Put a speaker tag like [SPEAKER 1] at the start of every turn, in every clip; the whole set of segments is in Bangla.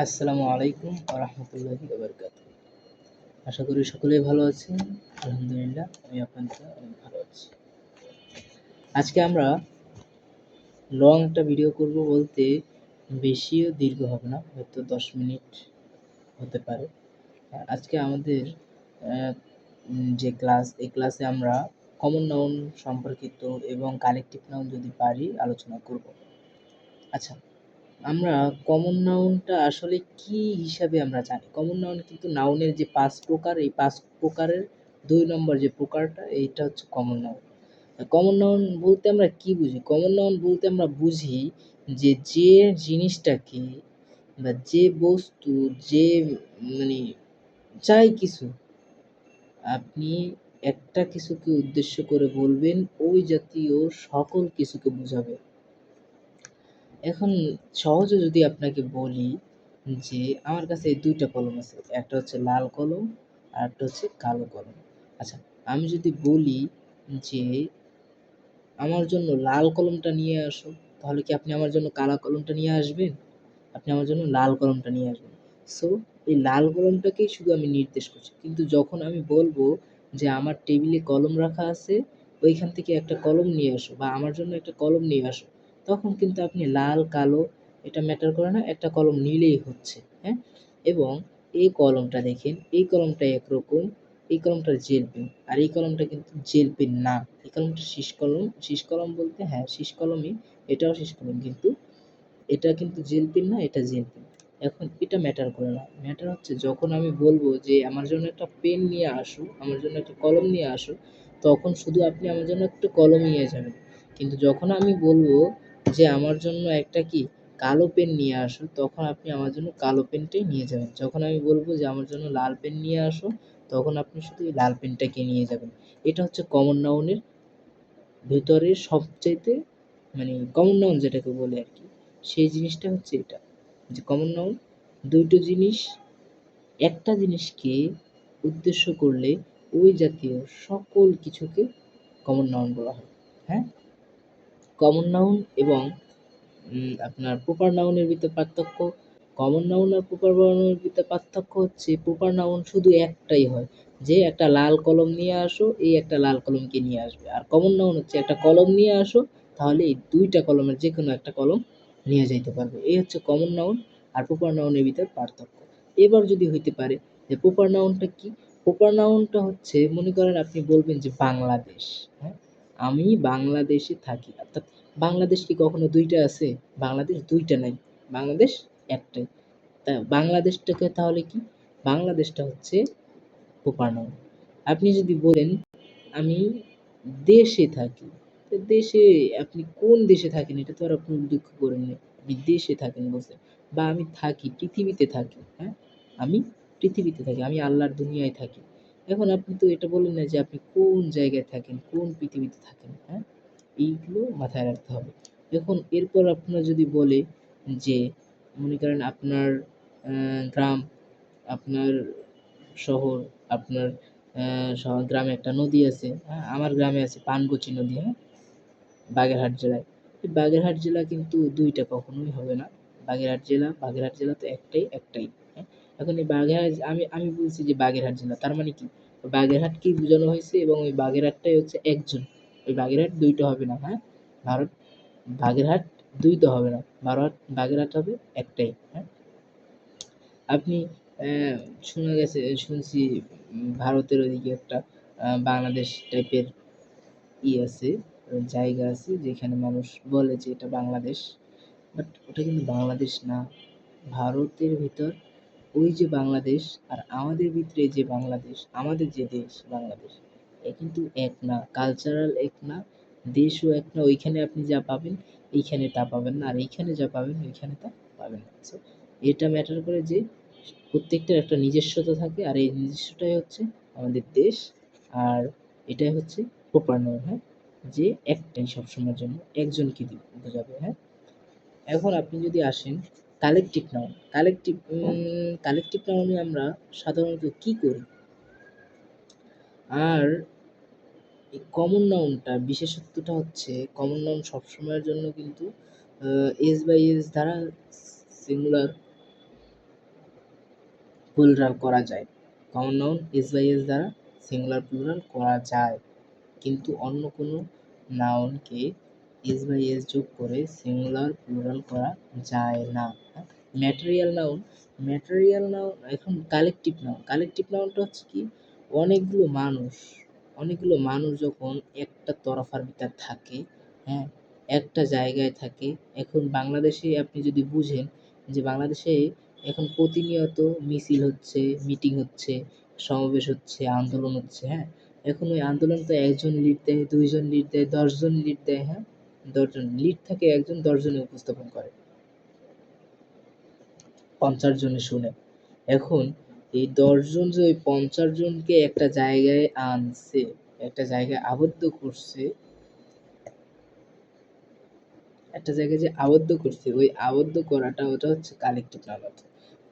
[SPEAKER 1] আসসালামু আলাইকুম ওয়া রাহমাতুল্লাহি ওয়া বারাকাতুহু। আশা করি সকলেই ভালো আছেন। আলহামদুলিল্লাহ আমি আপনাদের অনেক ভালো আছি। আজকে আমরা লং একটা ভিডিও করব বলতে বেশিও দীর্ঘ হবে না, হয়তো 10 মিনিট হতে পারে। আজকে আমাদের যে ক্লাস, এই ক্লাসে আমরা কমন নাউন সম্পর্কিত এবং কালেকটিভ নাউন যদি পারি আলোচনা করব। আচ্ছা, আমরা কমন নাউনটা আসলে কি হিসাবে আমরা জানি? কমন নাউন কিন্তু নাউনের যে ৫ প্রকার, এই ৫ প্রকারের ২ নম্বর যে প্রকারটা এইটা হচ্ছে কমন নাউন। কমন নাউন বলতে আমরা কি বুঝি? কমন নাউন বলতে আমরা বুঝি যে জিনিসটাকে বা যে বস্তু, যে মানে যাই কিছু আপনি একটা কিছুকে উদ্দেশ্য করে বলবেন, ওই জাতীয় সকল কিছুকে বুঝাবে। এখন সহজে যদি আপনাকে বলি যে আমার কাছে এই ২ টা কলম আছে। একটা হচ্ছে লাল কলম, আরেকটা হচ্ছে কালো কলম। আচ্ছা, আমি যদি বলি যে আমার জন্য লাল কলমটা নিয়ে আসো, তাহলে কি আপনি আমার জন্য কালা কলমটা নিয়ে আসবেন? আপনি আমার জন্য লাল কলমটা নিয়ে আসবেন। সো এই লাল কলমটাকেই শুধু আমি নির্দেশ করছি। কিন্তু যখন আমি বলবো যে আমার টেবিলে কলম রাখা আছে, ওইখান থেকে একটা কলম নিয়ে আসো বা আমার জন্য একটা কলম নিয়ে আসো, তখন কিন্তু আপনি লাল, কালো এটা ম্যাটার করে না, একটা কলম নিলেই হচ্ছে, হ্যাঁ? এবং এই কলমটা দেখেন, এই কলমটা একরকম, এই কলমটার জেল পেন, আর এই কলমটা কিন্তু জেল পেন না। এই কলমটা শীষ কলম। শীষ কলম বলতে হ্যাঁ, শীষ কলমই, এটাও শীষ কলম, কিন্তু এটা কিন্তু জেল পেন না, এটা জেল পেন। এখন এটা ম্যাটার করে না। ম্যাটার হচ্ছে যখন আমি বলবো যে আমার জন্য একটা পেন নিয়ে আসো, আমার জন্য একটা কলম নিয়ে আসো, তখন শুধু আপনি আমার জন্য একটা কলম নিয়ে যাবেন। কিন্তু যখন আমি বলবো যে আমার জন্য একটা কি কালো পেন নিয়ে আসো, তখন আপনি আমার জন্য কালো পেনটাই নিয়ে যাবেন। যখন আমি বলবো যে আমার জন্য লাল পেন নিয়ে আসো, তখন আপনি শুধু ওই লাল পেনটাকে নিয়ে যাবেন। এটা হচ্ছে কমন নাউনের ভেতরের সবচাইতে কমন নাউন যেটাকে বলে আরকি, সেই জিনিসটা হচ্ছে এটা। যে কমন নাউন ২ টো জিনিস, একটা জিনিসকে উদ্দেশ্য করলে ওই জাতীয় সকল কিছুকে কমন নাউন বলা হয়। হ্যাঁ? কমন নাউন এবং আপনার প্রপার নাউনের ভিতর পার্থক্য। কমন নাউন আর প্রপার নাউনের ভিতর পার্থক্য হচ্ছে প্রপার নাউন শুধু একটাই হয়, যে একটা লাল কলম নিয়ে আসো, এই একটা লাল কলমকে নিয়ে আসবে। আর কমন নাউন হচ্ছে একটা কলম নিয়ে আসো, তাহলে এই ২ টা কলমের যেকোনো একটা কলম নিয়ে যাইতে পারবে। এই হচ্ছে কমন নাউন আর প্রপার নাউনের ভিতর পার্থক্য। এবার যদি হইতে পারে যে প্রপার নাউনটা কি? প্রপার নাউনটা হচ্ছে, মনে করেন আপনি বলবেন যে বাংলাদেশ, হ্যাঁ? আমি বাংলাদেশে থাকি। অর্থাৎ বাংলাদেশ কি কখনো ২ টা আছে? বাংলাদেশ ২ টা নাই। বাংলাদেশ একটাই। তা বাংলাদেশটাকে তাহলে কি? বাংলাদেশটা হচ্ছে প্রপার নাউন। আপনি যদি বলেন আমি দেশে থাকি, তো দেশে আপনি কোন দেশে থাকেন এটা তো আর আপনি উল্লেখ করেননি। আপনি দেশে থাকেন বলছেন। বা আমি থাকি, পৃথিবীতে থাকি, হ্যাঁ? আমি পৃথিবীতে থাকি, আমি আল্লাহর দুনিয়ায় থাকি। এখন আপনি তো এটা বললেন না যে আপনি কোন জায়গায় থাকেন, কোন পৃথিবীতে থাকেন, হ্যাঁ? এইগুলো মাথায় রাখতে হবে। এখন এরপর আপনার যদি বলে যে মনে করেন আপনার গ্রাম, আপনার শহর, আপনার গ্রামে একটা নদী আছে, হ্যাঁ? আমার গ্রামে আছে পানকচি নদী, হ্যাঁ? বাগেরহাট জেলায়। এই বাগেরহাট জেলা কিন্তু ২ টা কখনোই হবে না। বাগেরহাট জেলা তো একটাই, হ্যাঁ? এখন এই বাগেরহাট, আমি বলছি যে বাগেরহাট জেলা, তার মানে কি? বাগেরহাটকেই বোঝানো হয়েছে এবং ওই বাগেরহাটটাই হচ্ছে একজন। ওই বাগেরহাট ২ টা হবে না, হ্যাঁ? ভারত বাগেরহাট ২ টা হবে না। বাগেরহাট হবে একটাই, হ্যাঁ? আপনি শুনছি ভারতের ওইদিকে একটা বাংলাদেশ টাইপের আছে, জায়গা আছে যেখানে মানুষ বলে যে এটা বাংলাদেশ। বাট ওটা কিন্তু বাংলাদেশ না। ভারতের ভিতর ওই যে বাংলাদেশ আর আমাদের ভিতরে যে বাংলাদেশ, আমাদের যে দেশ বাংলাদেশ, এ কিন্তু এক না। কালচারাল এক না, দেশও এক না। ওইখানে আপনি যা পাবেন, এইখানে তা পাবেন না। আর এইখানে যা পাবেন, ওইখানে তা পাবেন না। সো এটা ম্যাটার করে যে প্রত্যেকটার একটা নিজস্বতা থাকে, আর এই নিজস্বটাই হচ্ছে আমাদের দেশ। আর এটাই হচ্ছে প্রপার নাউন, হ্যাঁ? যে একটাই সবসময়ের জন্য একজনকে বোঝাবে, হ্যাঁ? এখন আপনি যদি আসেন কালেকটিভ নাউন, কালেকটিভ নাউনে আমরা সাধারণত কি করি? আর এই কমন নাউনটা বিশেষত্বটা হচ্ছে কমন নাউন সবসময়ের জন্য কিন্তু এস বাই এস দ্বারা সিঙ্গুলার প্লুরাল করা যায়। Common noun S by S দ্বারা সিঙ্গুলার প্লুরাল করা যায়, কিন্তু অন্য কোনো নাউনকে এস বাই এস যোগ করে সিঙ্গুলার প্লুরাল করা যায় না। ম্যাটেরিয়াল নাউন এখন কালেকটিভ নাউনটা হচ্ছে কি, অনেকগুলো মানুষ যখন একটা তরফার ভিতর থাকে, হ্যাঁ, একটা জায়গায় থাকে। এখন বাংলাদেশে আপনি যদি বুঝেন যে বাংলাদেশে এখন প্রতিনিয়ত মিছিল হচ্ছে, মিটিং হচ্ছে, সমাবেশ হচ্ছে, আন্দোলন হচ্ছে, হ্যাঁ। এখন ওই আন্দোলন তো একজন লিড দেয়, ২ জন লিড দেয়, ১০ জন লিড দেয়, হ্যাঁ। ১০ জন লিড থাকে, একজন ১০ জনে উপস্থাপন করে। ৫০ জনে শুনে। এখন এই ১০ জন যে ওই ৫০ জনকে একটা জায়গায় আনছে, একটা জায়গায় আবদ্ধ করছে, একটা জায়গায় যে আবদ্ধ করছে, ওই আবদ্ধ করাটা ওটা হচ্ছে কালেকটিভ নাউন।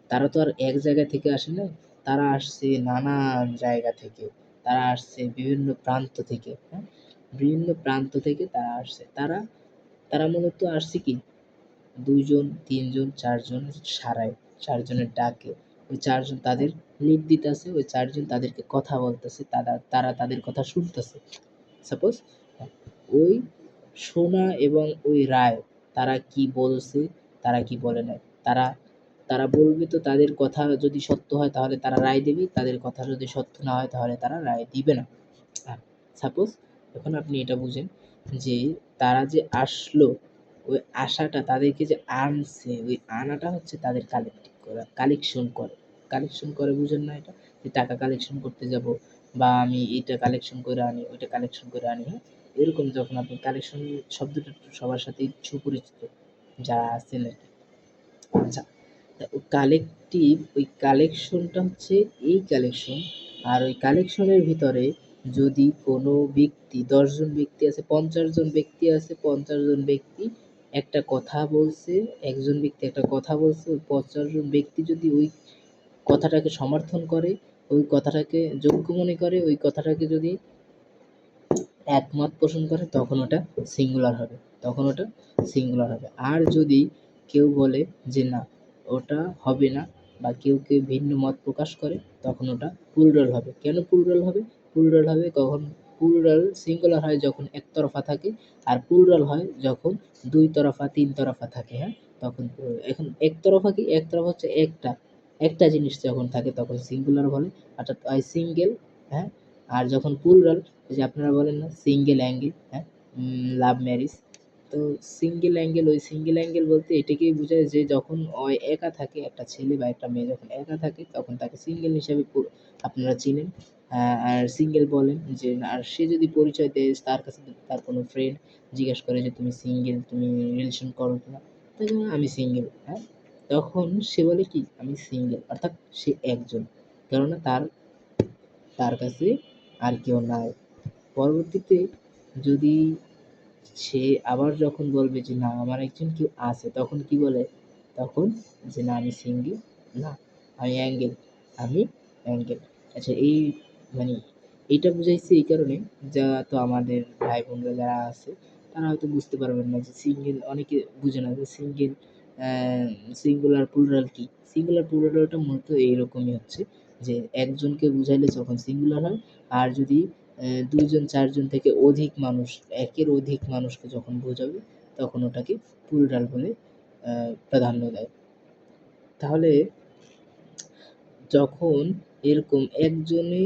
[SPEAKER 1] তারা তো আর এক জায়গা থেকে আসে নাই, তারা আসছে নানান জায়গা থেকে, তারা আসছে বিভিন্ন প্রান্ত থেকে, হ্যাঁ, বিভিন্ন প্রান্ত থেকে তারা আসছে। তারা তারা মূলত আসছে কি ২ জন, ৩ জন, ৪ জন সারায়, ৪ জনের ডাকে। ওই ৪ জন তাদের লিড দিতেছে, ওই ৪ জন তাদেরকে কথা বলতেছে, তারা তাদের কথা শুনতেছে। সাপোজ ওই শোনা এবং ওই রায়, তারা কি বলছে, তারা কি বলে নাই, তারা তারা বলবে, তো তাদের কথা যদি সত্য হয় তাহলে তারা রায় দেবে, তাদের কথা যদি সত্য না হয় তাহলে তারা রায় দিবে না। সাপোজ এখন আপনি এটা বুঝেন যে তারা যে আসলো, ওই আসাটা, তাদেরকে যে আনছে, ওই আনাটা হচ্ছে তাদের কালেক্টিভ করা, কালেকশন করে বুঝেন না এটা, যে টাকা কালেকশন করতে যাব, বা আমি এটা কালেকশন করে আনি, ওইটা কালেকশন করে আনি, হ্যাঁ। এরকম যখন আপনি কালেকশন শব্দটা সবার সাথেই সুপরিচিত যারা আছেন আর কি। আচ্ছা, তা ওই কালেকটিভ, ওই কালেকশনটা হচ্ছে এই কালেকশন। আর ওই কালেকশনের ভিতরে যদি কোনো ব্যক্তি, ১০ জন ব্যক্তি আছে, ৫০ জন ব্যক্তি আছে, ৫০ জন ব্যক্তি একটা কথা বলছে, একজন ব্যক্তি একটা কথা বলছে, ওই ৫০ জন ব্যক্তি যদি ওই কথাটাকে সমর্থন করে, ওই কথাটাকে যোগ্য মনে করে, ওই কথাটাকে যদি একমত পোষণ করে, তখন ওটা সিঙ্গুলার হবে, আর যদি কেউ বলে যে না ওটা হবে না, বা কেউ ভিন্ন মত প্রকাশ করে, তখন ওটা প্লুরাল হবে। কেন প্লুরাল হবে? প্লুরাল হবে কখন? প্লুরাল সিঙ্গুলার হয় যখন একতরফা থাকে, আর প্লুরাল হয় যখন দুই তরফা, তিন তরফা থাকে, হ্যাঁ, তখন plural। এখন একতরফা কি? একতরফা হচ্ছে একটা জিনিস যখন থাকে তখন সিঙ্গুলার বলে, অর্থাৎ সিঙ্গেল, হ্যাঁ। আর যখন প্লুরাল, ওই যে আপনারা বলেন না সিঙ্গেল অ্যাঙ্গেল, হ্যাঁ, লাভ ম্যারিজ, তো সিঙ্গেল অ্যাঙ্গেল বলতে এটাকেই বোঝায় যে যখন একা থাকে, একটা ছেলে বা একটা মেয়ে যখন একা থাকে তখন তাকে সিঙ্গেল হিসাবে আপনারা চিনেন। আর সিঙ্গেল বলেন যে, আর সে যদি পরিচয় দেয় তার কাছে, তার কোনো ফ্রেন্ড জিজ্ঞেস করে যে তুমি সিঙ্গেল, তুমি রিলেশন করো কিনা, তখন আমি সিঙ্গেল, হ্যাঁ, তখন সে বলে কি আমি সিঙ্গেল, অর্থাৎ সে একজন, কেননা তার তার কাছে আর কেউ নাই। পরবর্তীতে যদি সে আবার যখন বলবে যে না আমার একজন কেউ আছে, তখন কি বলে? তখন যে না আমি সিঙ্গেল না, আমি অ্যাঙ্গেল, আমি অ্যাঙ্গেল। আচ্ছা, এই মানে এইটা বুঝাইছে এই কারণে, যা তো আমাদের ভাই বোনরা যারা আছে তারা হয়তো বুঝতে পারবেন না যে সিঙ্গেল, অনেকে বুঝে না যে সিঙ্গেল সিঙ্গুলার প্লুরাল কি। সিঙ্গুলার প্লুরালটা মূলত এইরকমই হচ্ছে যে একজনকে বুঝাইলে যখন সিঙ্গুলার হয়, আর যদি ২ জন ৪ জন থেকে অধিক মানুষ, একের অধিক মানুষকে যখন বোঝাবে তখন ওটাকে প্লুরাল বলে প্রাধান্য দেয়। তাহলে যখন এরকম একজনে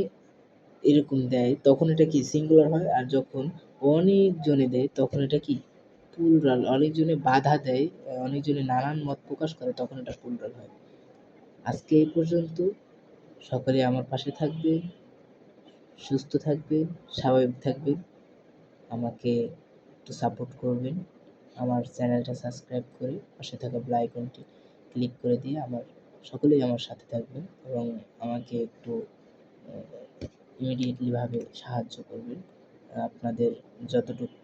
[SPEAKER 1] এরকম দেয় তখন এটা কি সিঙ্গুলার হয়, আর যখন অনেকজনে দেয় তখন এটা কি প্লুরাল। অনেকজনে বাধা দেয়, অনেকজনে নানান মত প্রকাশ করে, তখন এটা প্লুরাল হয়। আজকে এই পর্যন্ত। সকলে আমার পাশে থাকবেন, সুস্থ থাকবেন, স্বাভাবিক থাকবেন, আমাকে একটু সাপোর্ট করবেন। আমার চ্যানেলটা সাবস্ক্রাইব করে পাশে থাকা বেল আইকনটি ক্লিক করে দিয়ে সকলেই আমার সাথে থাকবেন, এবং আমাকে একটু ইমিডিয়েটলি ভাবে সাহায্য করবেন। আপনাদের যতটুকু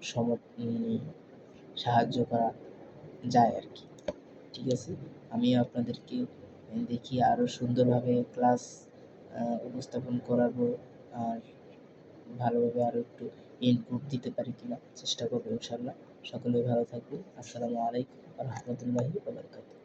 [SPEAKER 1] সাহায্য করা যায় আর কি। ঠিক আছে? আমিও আপনাদেরকে দেখি আরও সুন্দরভাবে ক্লাস উপস্থাপন করাবো, আর ভালোভাবে আরও একটু ইনপুট দিতে পারি কিনা চেষ্টা করবো ইনশাল্লাহ। সকলেই ভালো থাকবেন। আসসালামু আলাইকুম ওয়া রাহমাতুল্লাহি ওয়া বারাকাতুহু।